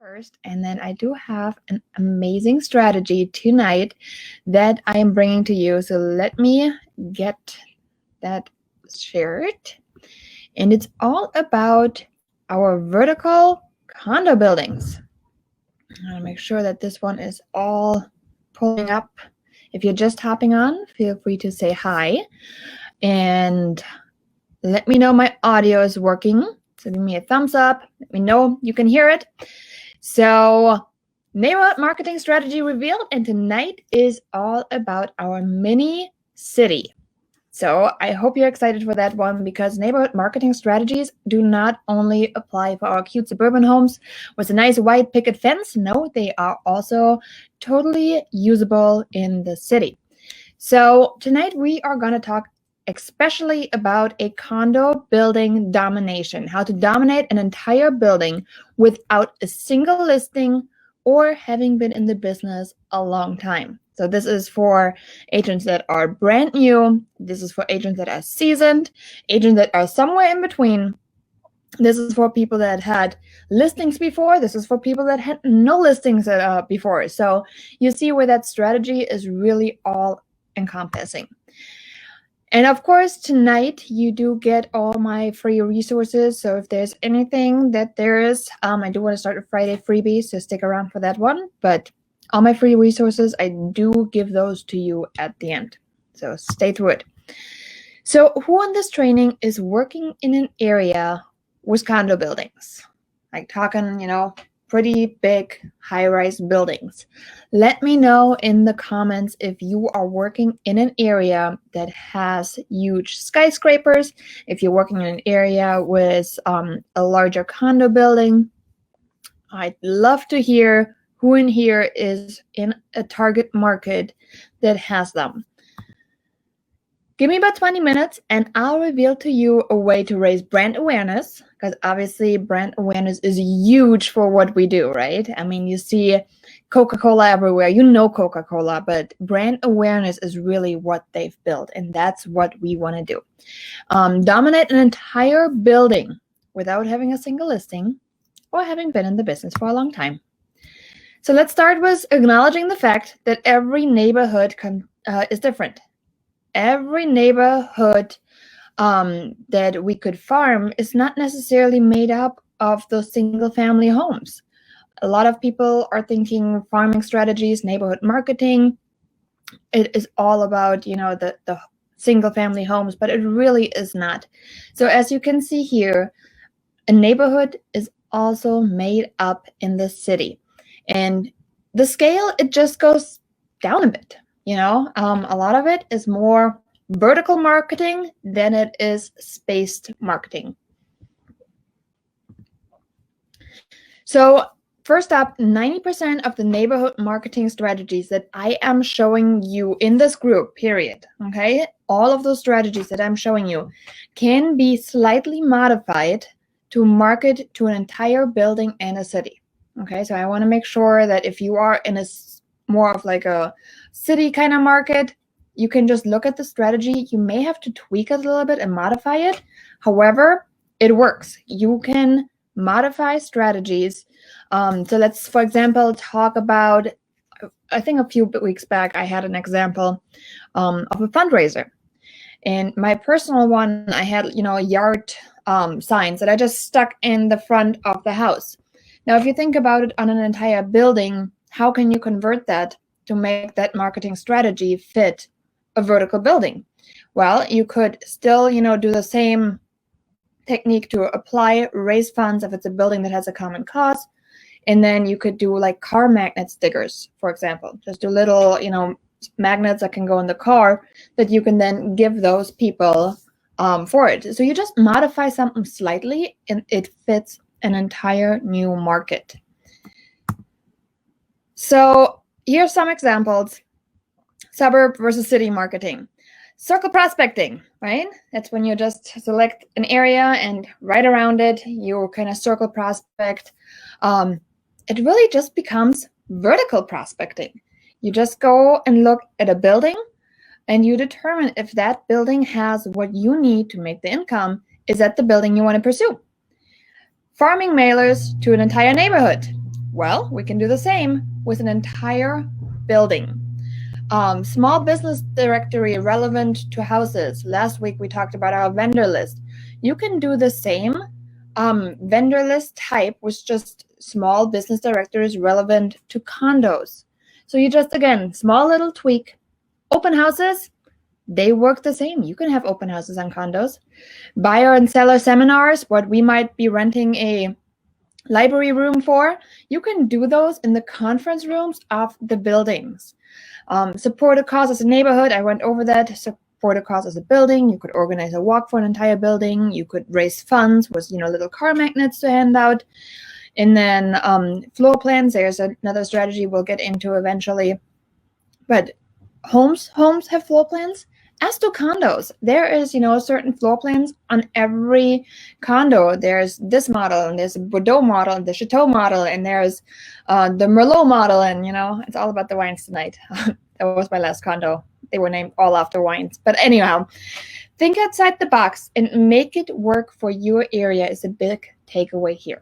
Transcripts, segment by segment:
first, and then I do have an amazing strategy tonight that I am bringing to you. So let me get that shared. And it's all about our vertical condo buildings. I want to make sure that this one is all pulling up. If you're just hopping on, feel free to say hi and let me know my audio is working. So give me a thumbs up. Let me know you can hear it. So neighborhood marketing strategy revealed, and tonight is all about our mini city. So I hope you're excited for that one, because neighborhood marketing strategies do not only apply for our cute suburban homes with a nice white picket fence. No, they are also totally usable in the city. So tonight we are going to talk especially about a condo building domination, how to dominate an entire building without a single listing or having been in the business a long time. So this is for agents that are brand new. This is for agents that are seasoned, agents that are somewhere in between. This is for people that had listings before. This is for people that had no listings before. So you see where that strategy is really all encompassing. And of course, tonight you do get all my free resources. So if there's anything that there is, I do want to start a Friday freebie, so stick around for that one. But all my free resources, I do give those to you at the end. So stay through it. So who on this training is working in an area with condo buildings? Like talking, pretty big high-rise buildings. Let me know in the comments if you are working in an area that has huge skyscrapers, if you're working in an area with a larger condo building. I'd love to hear who in here is in a target market that has them. Give me about 20 minutes and I'll reveal to you a way to raise brand awareness, because obviously brand awareness is huge for what we do, right? I mean, you see Coca-Cola everywhere, Coca-Cola, but brand awareness is really what they've built, and that's what we want to do. Dominate an entire building without having a single listing or having been in the business for a long time. So let's start with acknowledging the fact that every neighborhood is different. Every neighborhood that we could farm is not necessarily made up of those single-family homes. A lot of people are thinking farming strategies, neighborhood marketing, it is all about, the single-family homes, but it really is not. So as you can see here, a neighborhood is also made up in the city. And the scale, it just goes down a bit. A lot of it is more vertical marketing than it is spaced marketing. So first up, 90% of the neighborhood marketing strategies that I am showing you in this group, period, okay? All of those strategies that I'm showing you can be slightly modified to market to an entire building and a city, okay? So I want to make sure that if you are in a more of like a city kind of market, you can just look at the strategy. You may have to tweak it a little bit and modify it. However, it works. You can modify strategies. So let's, for example, talk about, I think a few weeks back, I had an example of a fundraiser. And my personal one, I had, yard signs that I just stuck in the front of the house. Now, if you think about it on an entire building, how can you convert that to make that marketing strategy fit a vertical building? Well, you could still, do the same technique to apply, raise funds if it's a building that has a common cause. And then you could do like car magnet stickers, for example. Just do little, magnets that can go in the car that you can then give those people for it. So you just modify something slightly and it fits an entire new market. So here's some examples. Suburb versus city marketing. Circle prospecting, right? That's when you just select an area and right around it, you kind of circle prospect. It really just becomes vertical prospecting. You just go and look at a building and you determine if that building has what you need to make the income. Is that the building you want to pursue? Farming mailers to an entire neighborhood. Well, we can do the same with an entire building. Small business directory relevant to houses. Last week we talked about our vendor list. You can do the same vendor list type with just small business directories relevant to condos. So you just, again, small little tweak. Open houses, they work the same. You can have open houses on condos. Buyer and seller seminars, what we might be renting a library room for, you can do those in the conference rooms of the buildings. Support a cause as a neighborhood, I went over that. Support a cause as a building. You could organize a walk for an entire building. You could raise funds with little car magnets to hand out. And then floor plans, there's another strategy we'll get into eventually. But homes have floor plans, as do condos. There is, certain floor plans on every condo. There's this model, and there's a Bordeaux model, and the Chateau model, and there's the Merlot model, and, it's all about the wines tonight. That was my last condo. They were named all after wines. But anyhow, think outside the box and make it work for your area is a big takeaway here.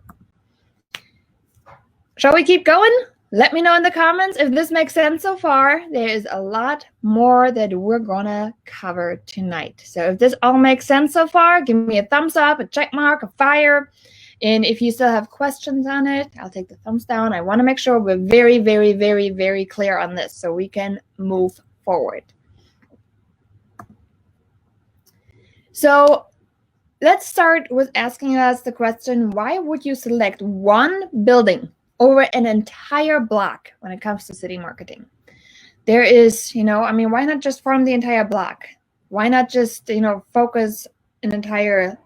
Shall we keep going? Let me know in the comments if this makes sense so far. There is a lot more that we're gonna cover tonight. So if this all makes sense so far, give me a thumbs up, a check mark, a fire. And if you still have questions on it, I'll take the thumbs down. I want to make sure we're very, very, very, very clear on this so we can move forward. So let's start with asking us the question, why would you select one building over an entire block when it comes to city marketing? There is, why not just farm the entire block? Why not just, focus an entire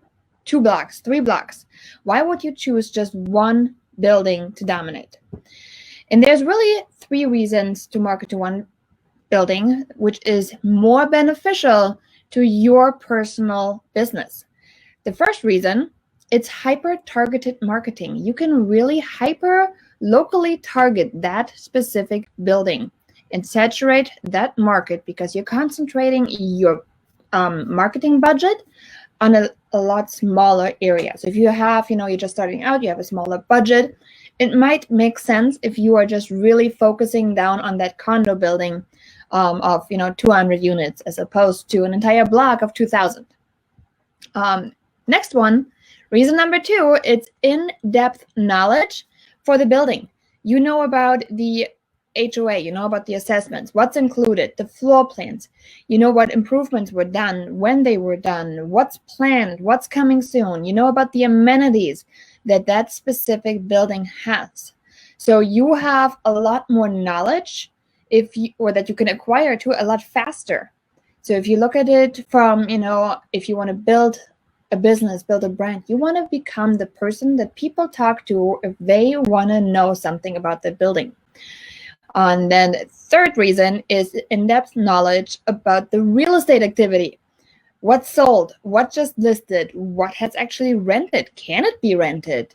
2 blocks, 3 blocks? Why would you choose just one building to dominate? And there's really 3 reasons to market to one building, which is more beneficial to your personal business. The first reason, it's hyper-targeted marketing. You can really hyper-locally target that specific building and saturate that market because you're concentrating your marketing budget on a lot smaller area. So if you have, you're just starting out, you have a smaller budget, it might make sense if you are just really focusing down on that condo building of 200 units as opposed to an entire block of 2,000. Next one, reason number 2, it's in-depth knowledge for the building. You know about the HOA, you know about the assessments, what's included, the floor plans, you know what improvements were done, when they were done, what's planned, what's coming soon, you know about the amenities that specific building has. So you have a lot more knowledge that you can acquire to a lot faster. So if you look at it from, if you want to build a business, build a brand, you want to become the person that people talk to if they want to know something about the building. And then the third reason is in-depth knowledge about the real estate activity. What's sold? What just listed? What has actually rented? Can it be rented?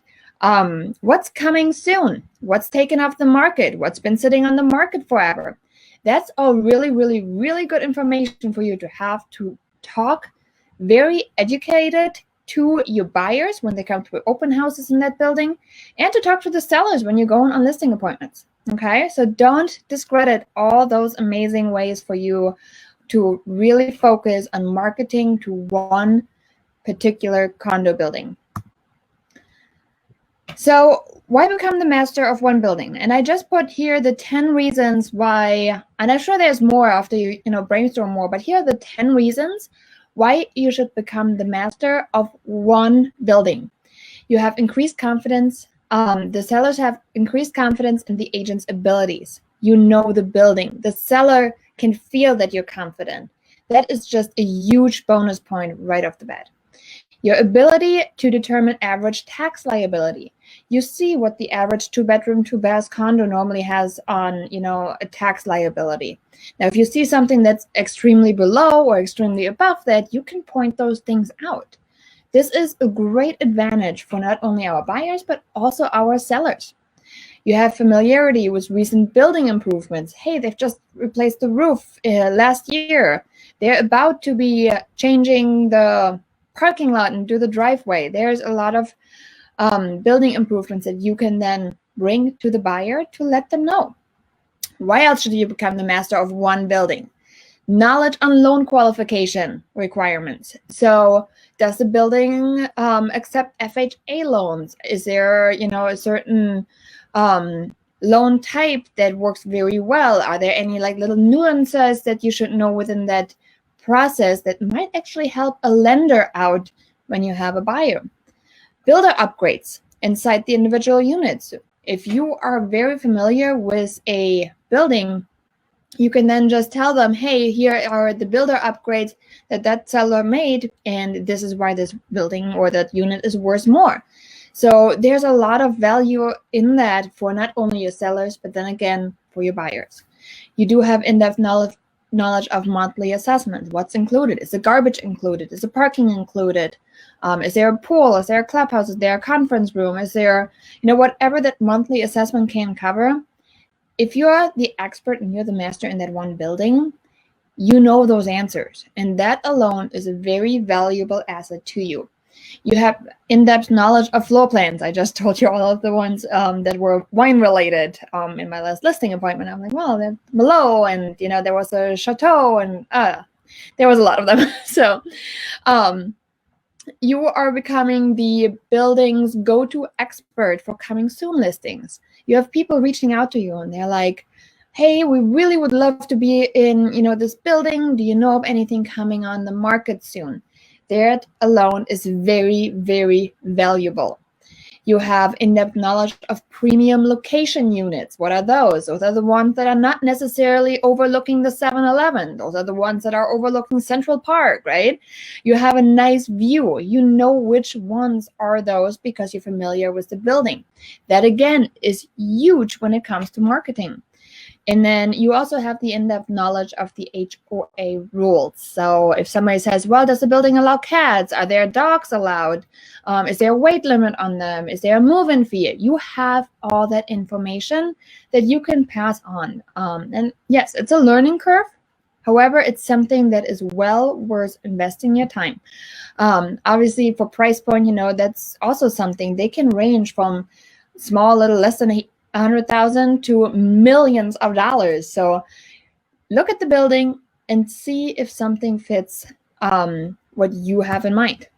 What's coming soon? What's taken off the market? What's been sitting on the market forever? That's all really, really, really good information for you to have to talk very educated to your buyers when they come to open houses in that building, and to talk to the sellers when you're going on listing appointments. Okay, so don't discredit all those amazing ways for you to really focus on marketing to one particular condo building. So why become the master of one building? And I just put here the 10 reasons why, and I'm sure there's more after you brainstorm more, but here are the 10 reasons why you should become the master of one building. You have increased confidence. The sellers have increased confidence in the agent's abilities. You know the building. The seller can feel that you're confident. That is just a huge bonus point right off the bat. Your ability to determine average tax liability. You see what the average 2-bedroom, 2-bath condo normally has on, a tax liability. Now, if you see something that's extremely below or extremely above that, you can point those things out. This is a great advantage for not only our buyers, but also our sellers. You have familiarity with recent building improvements. Hey, they've just replaced the roof last year. They're about to be changing the parking lot and do the driveway. There's a lot of building improvements that you can then bring to the buyer to let them know. Why else should you become the master of one building? Knowledge on loan qualification requirements. So does the building accept FHA loans? Is there, a certain loan type that works very well? Are there any like little nuances that you should know within that process that might actually help a lender out when you have a buyer? Builder upgrades inside the individual units. If you are very familiar with a building, you can then just tell them, hey, here are the builder upgrades that seller made, and this is why this building or that unit is worth more. So there's a lot of value in that for not only your sellers, but then again, for your buyers. You do have in-depth knowledge of monthly assessment. What's included? Is the garbage included? Is the parking included? Is there a pool? Is there a clubhouse? Is there a conference room? Is there, whatever that monthly assessment can cover? If you're the expert and you're the master in that one building, you know those answers. And that alone is a very valuable asset to you. You have in-depth knowledge of floor plans. I just told you all of the ones that were wine-related in my last listing appointment. I'm like, well, they're below, and, there was a chateau, and there was a lot of them. So you are becoming the building's go-to expert for coming soon listings. You have people reaching out to you, and they're like, hey, we really would love to be in, this building. Do you know of anything coming on the market soon? That alone is very, very valuable. You have in-depth knowledge of premium location units. What are those? Those are the ones that are not necessarily overlooking the 7-Eleven. Those are the ones that are overlooking Central Park, right? You have a nice view. You know which ones are those because you're familiar with the building. That, again, is huge when it comes to marketing. And then you also have the in-depth knowledge of the HOA rules. So if somebody says, well, does the building allow cats? Are there dogs allowed? Is there a weight limit on them? Is there a move-in fee? You have all that information that you can pass on. And yes, it's a learning curve. However, it's something that is well worth investing your time. Obviously, for price point, that's also something. They can range from small, little less than $100,000 to millions of dollars. So look at the building and see if something fits what you have in mind.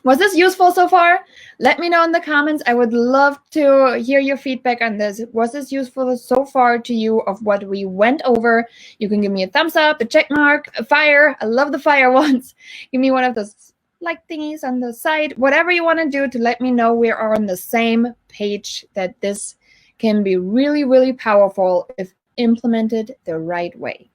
Was this useful so far? Let me know in the comments. I would love to hear your feedback on this. Was this useful so far to you of what we went over? You can give me a thumbs up, a check mark, a fire. I love the fire ones. Give me one of those like thingies on the side. Whatever you want to do to let me know we are on the same page, that this can be really, really powerful if implemented the right way.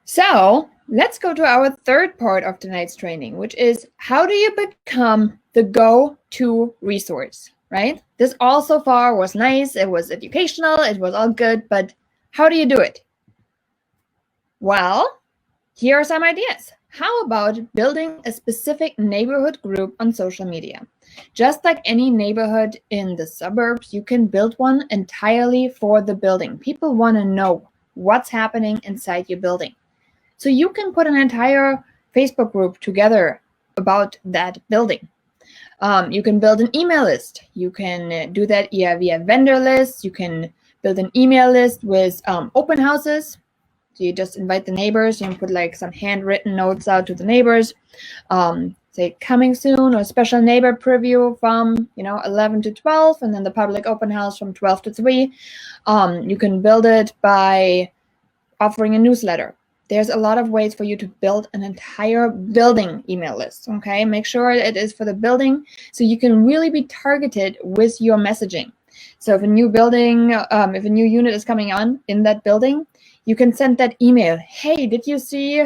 So let's go to our third part of tonight's training, which is how do you become the go-to resource, right? This all so far was nice. It was educational. It was all good. But how do you do it? Well, here are some ideas. How about building a specific neighborhood group on social media? Just like any neighborhood in the suburbs, you can build one entirely for the building. People want to know what's happening inside your building. So you can put an entire Facebook group together about that building. You can build an email list. You can do that via vendor lists. You can build an email list with open houses. So you just invite the neighbors and put like some handwritten notes out to the neighbors. Say coming soon, or special neighbor preview from 11 to 12, and then the public open house from 12 to 3. You can build it by offering a newsletter. There's a lot of ways for you to build an entire building email list. Okay, make sure it is for the building so you can really be targeted with your messaging. So if a new building, if a new unit is coming on in that building, you can send that email. Hey, did you see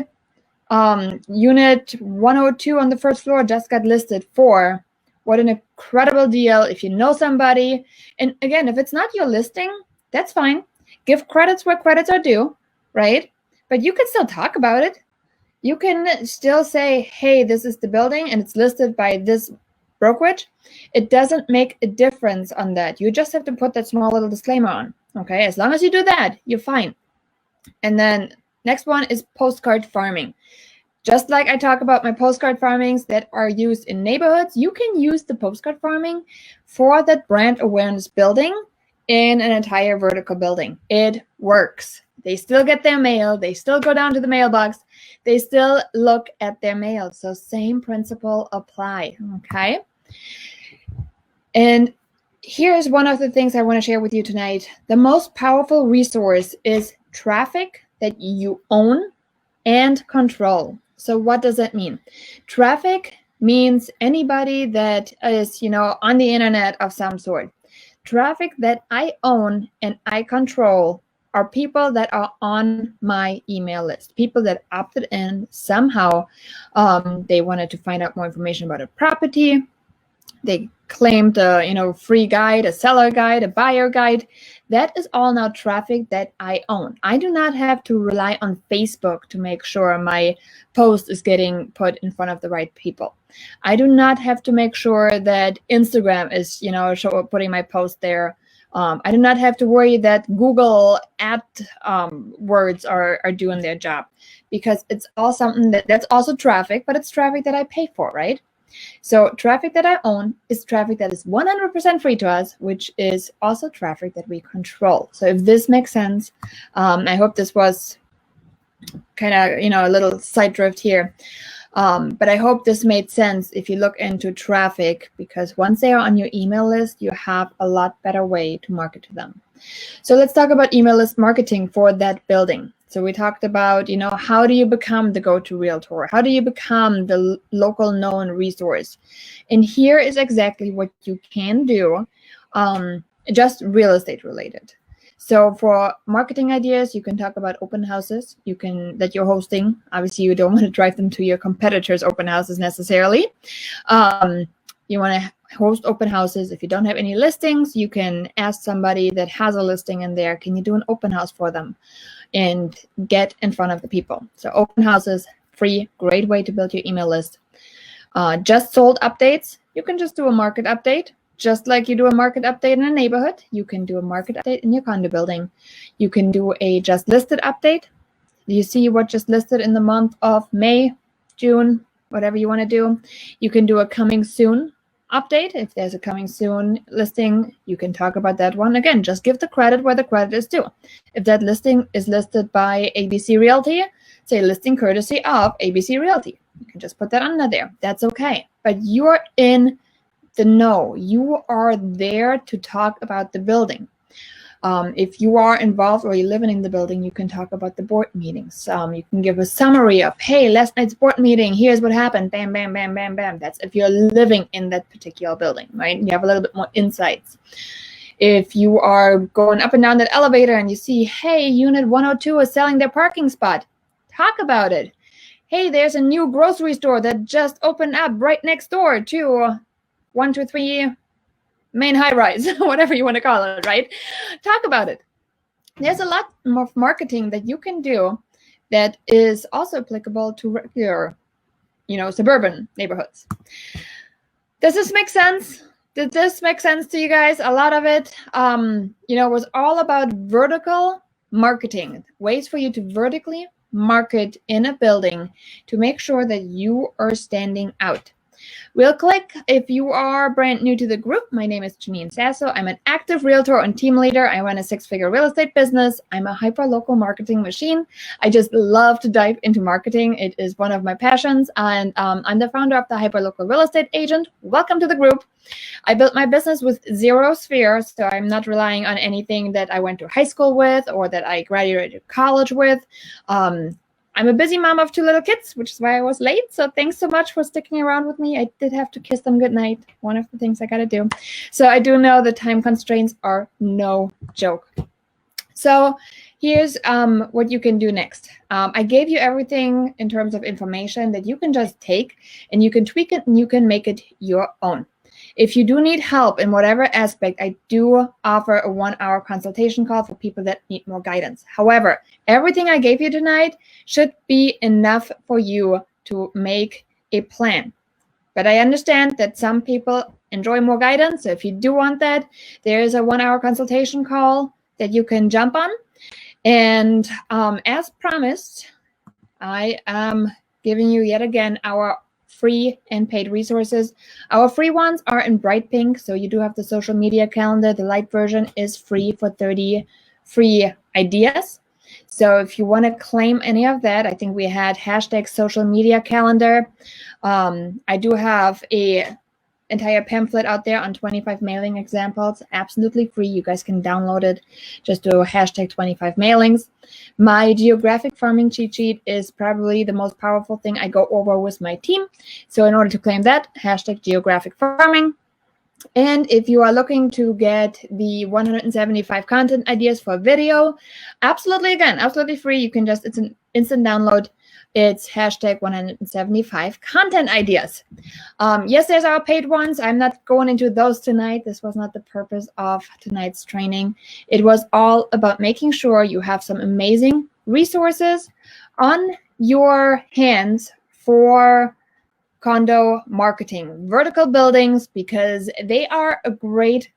unit 102 on the first floor just got listed for? What an incredible deal. If you know somebody, and again, if it's not your listing, that's fine. Give credits where credits are due, right? But you can still talk about it. You can still say, hey, this is the building and it's listed by this brokerage. It doesn't make a difference on that. You just have to put that small little disclaimer on. Okay, as long as you do that, you're fine. And then next one is postcard farming. Just like I talk about my postcard farmings that are used in neighborhoods, you can use the postcard farming for that brand awareness building in an entire vertical building. It works. They still get their mail. They still go down to the mailbox. They still look at their mail. So same principle apply, okay? And here's one of the things I want to share with you tonight. The most powerful resource is traffic that you own and control. So what does that mean? Traffic means anybody that is, on the internet of some sort. Traffic that I own and I control are people that are on my email list, people that opted in somehow. They wanted to find out more information about a property. They claimed a free guide, a seller guide, a buyer guide. That is all now traffic that I own. I do not have to rely on Facebook to make sure my post is getting put in front of the right people. I do not have to make sure that Instagram is, putting my post there. I do not have to worry that Google words are doing their job, because it's all something that's also traffic, but it's traffic that I pay for, right? So traffic that I own is traffic that is 100% free to us, which is also traffic that we control. So if this makes sense, I hope this was kind of, a little side drift here. But I hope this made sense if you look into traffic, because once they are on your email list, you have a lot better way to market to them. So let's talk about email list marketing for that building. So we talked about, how do you become the go-to realtor? How do you become the local known resource? And here is exactly what you can do, just real estate related. So for marketing ideas, you can talk about open houses that you're hosting. Obviously, you don't want to drive them to your competitors' open houses necessarily. You want to host open houses. If you don't have any listings, you can ask somebody that has a listing in there, can you do an open house for them and get in front of the people? So open houses, free, great way to build your email list. Just sold updates, you can just do a market update. Just like you do a market update in a neighborhood, you can do a market update in your condo building. You can do a just listed update. You see what just listed in the month of May, June, whatever you want to do. You can do a coming soon update. If there's a coming soon listing, you can talk about that one. Again, just give the credit where the credit is due. If that listing is listed by ABC Realty, say listing courtesy of ABC Realty. You can just put that under there. That's okay. But you're in the know. You are there to talk about the building. If you are involved or you're living in the building, you can talk about the board meetings. You can give a summary of, hey, last night's board meeting, here's what happened, bam, bam, bam, bam, bam. That's if you're living in that particular building, right? You have a little bit more insights. If you are going up and down that elevator and you see, hey, unit 102 is selling their parking spot, talk about it. Hey, there's a new grocery store that just opened up right next door to 123 main high rise, whatever you want to call it, right? Talk about it. There's a lot of marketing that you can do that is also applicable to regular, suburban neighborhoods. Does this make sense? Did this make sense to you guys? A lot of it, was all about vertical marketing, ways for you to vertically market in a building to make sure that you are standing out. Real quick, if you are brand new to the group, my name is Janine Sasso. I'm an active realtor and team leader. I run a 6-figure real estate business. I'm a hyper-local marketing machine. I just love to dive into marketing. It is one of my passions, and I'm the founder of the Hyper-Local Real Estate Agent. Welcome to the group. I built my business with zero sphere, so I'm not relying on anything that I went to high school with or that I graduated college with. I'm a busy mom of 2 little kids, which is why I was late. So thanks so much for sticking around with me. I did have to kiss them goodnight. One of the things I got to do. So I do know the time constraints are no joke. So here's what you can do next. I gave you everything in terms of information that you can just take and you can tweak it and you can make it your own. If you do need help in whatever aspect, I do offer a 1-hour consultation call for people that need more guidance. However, everything I gave you tonight should be enough for you to make a plan. But I understand that some people enjoy more guidance. So if you do want that, there is a 1-hour consultation call that you can jump on. And as promised, I am giving you yet again our free and paid resources. Our free ones are in bright pink, so you do have the social media calendar. The light version is free for 30 free ideas. So if you want to claim any of that, I think we had hashtag social media calendar. I do have a entire pamphlet out there on 25 mailing examples, absolutely free. You guys can download it. Just do hashtag 25 mailings. My geographic farming cheat sheet is probably the most powerful thing I go over with my team. So in order to claim that, hashtag geographic farming. And if you are looking to get the 175 content ideas for video, absolutely, again, absolutely free. You can just, it's an instant download. It's hashtag 175 content ideas. Yes, there's our paid ones. I'm not going into those tonight. This was not the purpose of tonight's training. It was all about making sure you have some amazing resources on your hands for condo marketing, vertical buildings, because they are a great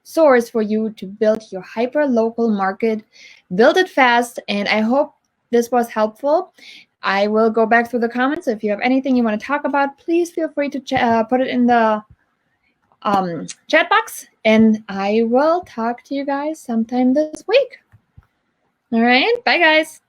source for you to build your hyper local market, build it fast. And I hope this was helpful. I will go back through the comments. If you have anything you want to talk about, please feel free to put it in the chat box, and I will talk to you guys sometime this week. All right, bye guys.